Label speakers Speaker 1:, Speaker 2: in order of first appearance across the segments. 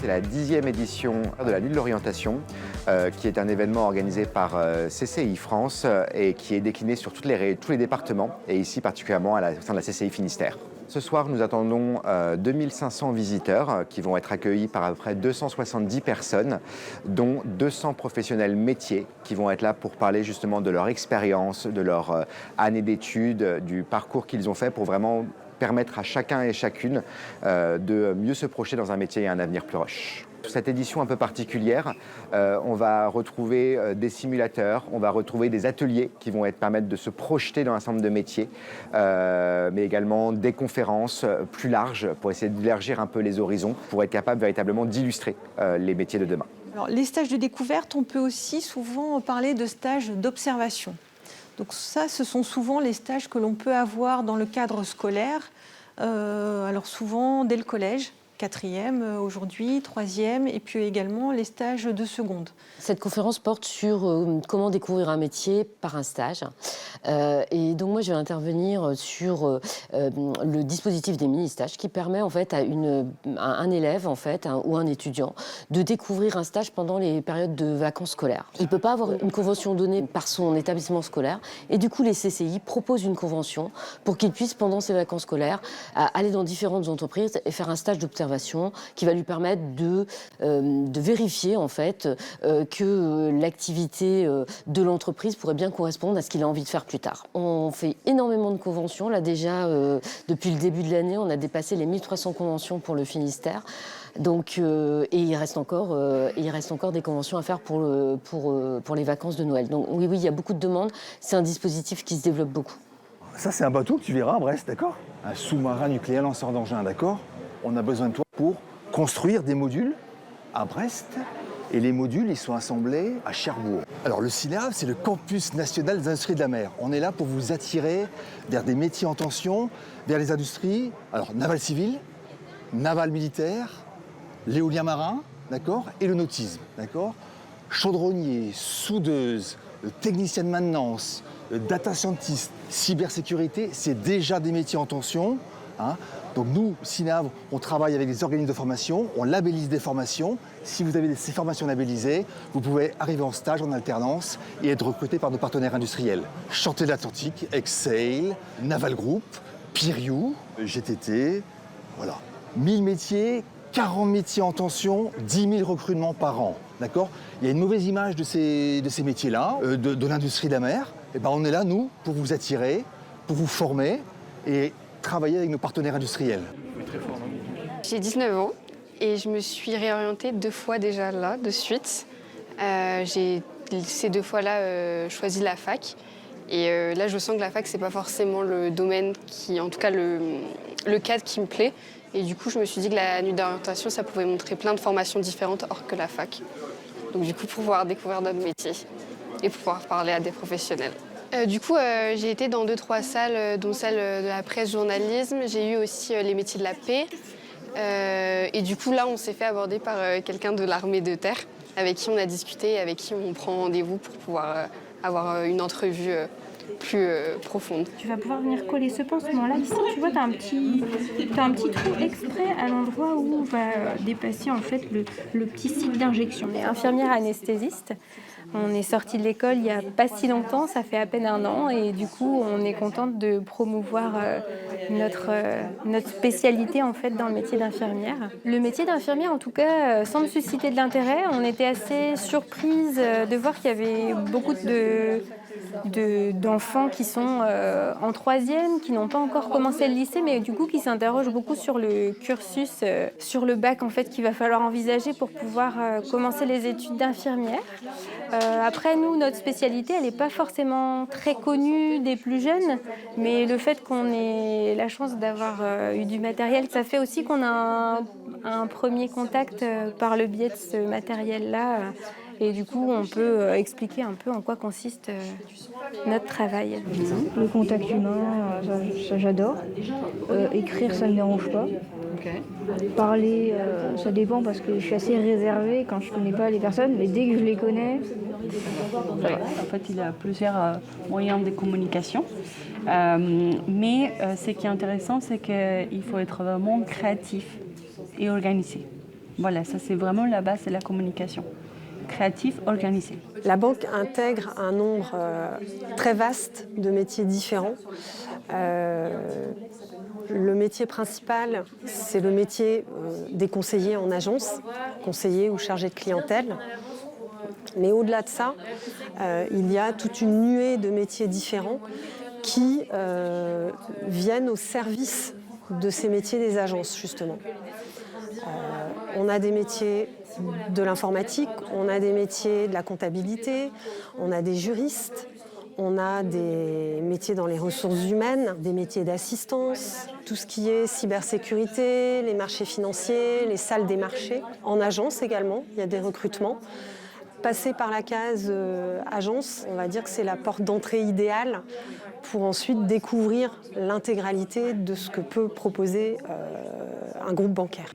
Speaker 1: C'est la 10e édition de la Nuit de l'Orientation, qui est un événement organisé par CCI France et qui est décliné sur tous les départements, et ici particulièrement au sein de la CCI Finistère. Ce soir, nous attendons 2500 visiteurs qui vont être accueillis par à peu près 270 personnes, dont 200 professionnels métiers qui vont être là pour parler justement de leur expérience, de leur année d'études, du parcours qu'ils ont fait pour vraiment permettre à chacun et chacune de mieux se projeter dans un métier et un avenir plus proche. Cette édition un peu particulière, on va retrouver des simulateurs, on va retrouver des ateliers qui vont permettre de se projeter dans un certain nombre de métiers, mais également des conférences plus larges pour essayer d'élargir un peu les horizons, pour être capable véritablement d'illustrer les métiers de demain.
Speaker 2: Alors, les stages de découverte, on peut aussi souvent parler de stages d'observation. Donc ça, ce sont souvent les stages que l'on peut avoir dans le cadre scolaire, alors souvent dès le collège. 4e aujourd'hui, 3e, et puis également les stages de seconde.
Speaker 3: Cette conférence porte sur comment découvrir un métier par un stage. Et donc moi, je vais intervenir sur le dispositif des mini-stages qui permet en fait à un élève en fait, ou un étudiant de découvrir un stage pendant les périodes de vacances scolaires. Il ne peut pas avoir une convention donnée par son établissement scolaire et du coup, les CCI proposent une convention pour qu'il puisse, pendant ses vacances scolaires, aller dans différentes entreprises et faire un stage d'observation qui va lui permettre de vérifier en fait que l'activité de l'entreprise pourrait bien correspondre à ce qu'il a envie de faire plus tard. On fait énormément de conventions. Là déjà, depuis le début de l'année, on a dépassé les 1300 conventions pour le Finistère. Donc, et il reste encore des conventions à faire pour les vacances de Noël. Donc oui, il y a beaucoup de demandes. C'est un dispositif qui se développe beaucoup.
Speaker 4: Ça, c'est un bateau que tu verras à Brest, d'accord? Un sous-marin nucléaire lanceur d'engins, d'accord? On a besoin de toi pour construire des modules à Brest. Et les modules, ils sont assemblés à Cherbourg. Alors, le CINAV, c'est le Campus National des Industries de la Mer. On est là pour vous attirer vers des métiers en tension, vers les industries, alors naval civil, naval militaire, l'éolien marin, d'accord, et le nautisme, d'accord. Chaudronnier, soudeuse, technicien de maintenance, data scientist, cybersécurité, c'est déjà des métiers en tension, hein. Donc nous, CINAV, on travaille avec des organismes de formation, on labellise des formations. Si vous avez ces formations labellisées, vous pouvez arriver en stage, en alternance et être recruté par nos partenaires industriels. Chantier de l'Atlantique, Exsail, Naval Group, Piriou, GTT, voilà. 1000 métiers, 40 métiers en tension, 10 000 recrutements par an, d'accord? Il y a une mauvaise image de ces métiers-là, de l'industrie de la mer. Et ben on est là, nous, pour vous attirer, pour vous former et travailler avec nos partenaires industriels.
Speaker 5: J'ai 19 ans et je me suis réorientée 2 fois déjà là, de suite. J'ai ces 2 fois-là choisi la fac. Et là, je sens que la fac, c'est pas forcément le domaine qui, en tout cas, le cadre qui me plaît. Et du coup, je me suis dit que la nuit d'orientation, ça pouvait montrer plein de formations différentes hors que la fac. Donc du coup, pour pouvoir découvrir d'autres métiers et pouvoir parler à des professionnels. Du coup, j'ai été dans 2-3 salles, dont celle de la presse journalisme. J'ai eu aussi les métiers de la paix. Et du coup, là, on s'est fait aborder par quelqu'un de l'armée de terre, avec qui on a discuté, avec qui on prend rendez-vous pour pouvoir avoir une entrevue plus profonde.
Speaker 6: Tu vas pouvoir venir coller ce pansement-là. Ici, tu vois, tu as un petit trou exprès à l'endroit où va dépasser en fait le petit site d'injection. On est infirmière anesthésiste. On est sorti de l'école il n'y a pas si longtemps, ça fait à peine 1 an, et du coup, on est contente de promouvoir notre spécialité en fait dans le métier d'infirmière. Le métier d'infirmière, en tout cas, semble susciter de l'intérêt. On était assez surprise de voir qu'il y avait beaucoup d'enfants qui sont en 3e, qui n'ont pas encore commencé le lycée, mais du coup qui s'interrogent beaucoup sur le cursus, sur le bac en fait qu'il va falloir envisager pour pouvoir commencer les études d'infirmière. Après, nous, notre spécialité, elle n'est pas forcément très connue des plus jeunes, mais le fait qu'on ait la chance d'avoir eu du matériel, ça fait aussi qu'on a un premier contact par le biais de ce matériel-là. Et du coup, on peut expliquer un peu en quoi consiste notre travail.
Speaker 7: Le contact humain, ça j'adore. Écrire, ça ne me dérange pas.
Speaker 8: Okay.
Speaker 7: Parler, ça dépend parce que je suis assez réservée quand je ne connais pas les personnes, mais dès que je les connais, ça va.
Speaker 8: En fait, il y a plusieurs moyens de communication. Mais ce qui est intéressant, c'est qu'il faut être vraiment créatif et organisé. Voilà, ça c'est vraiment la base de la communication. Créatif, organisé.
Speaker 9: La banque intègre un nombre très vaste de métiers différents. Le métier principal, c'est le métier des conseillers en agence, conseillers ou chargés de clientèle. Mais au-delà de ça, il y a toute une nuée de métiers différents qui viennent au service de ces métiers des agences, justement. On a des métiers de l'informatique, on a des métiers de la comptabilité, on a des juristes, on a des métiers dans les ressources humaines, des métiers d'assistance, tout ce qui est cybersécurité, les marchés financiers, les salles des marchés. En agence également, il y a des recrutements. Passer par la case agence, on va dire que c'est la porte d'entrée idéale pour ensuite découvrir l'intégralité de ce que peut proposer un groupe bancaire.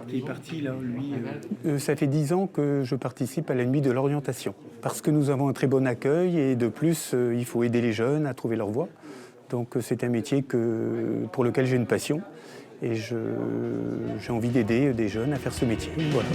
Speaker 10: Qui est parti là, lui Ça fait 10 ans que je participe à la nuit de l'orientation. Parce que nous avons un très bon accueil et de plus, il faut aider les jeunes à trouver leur voie. Donc c'est un métier pour lequel j'ai une passion et j'ai envie d'aider des jeunes à faire ce métier. Voilà.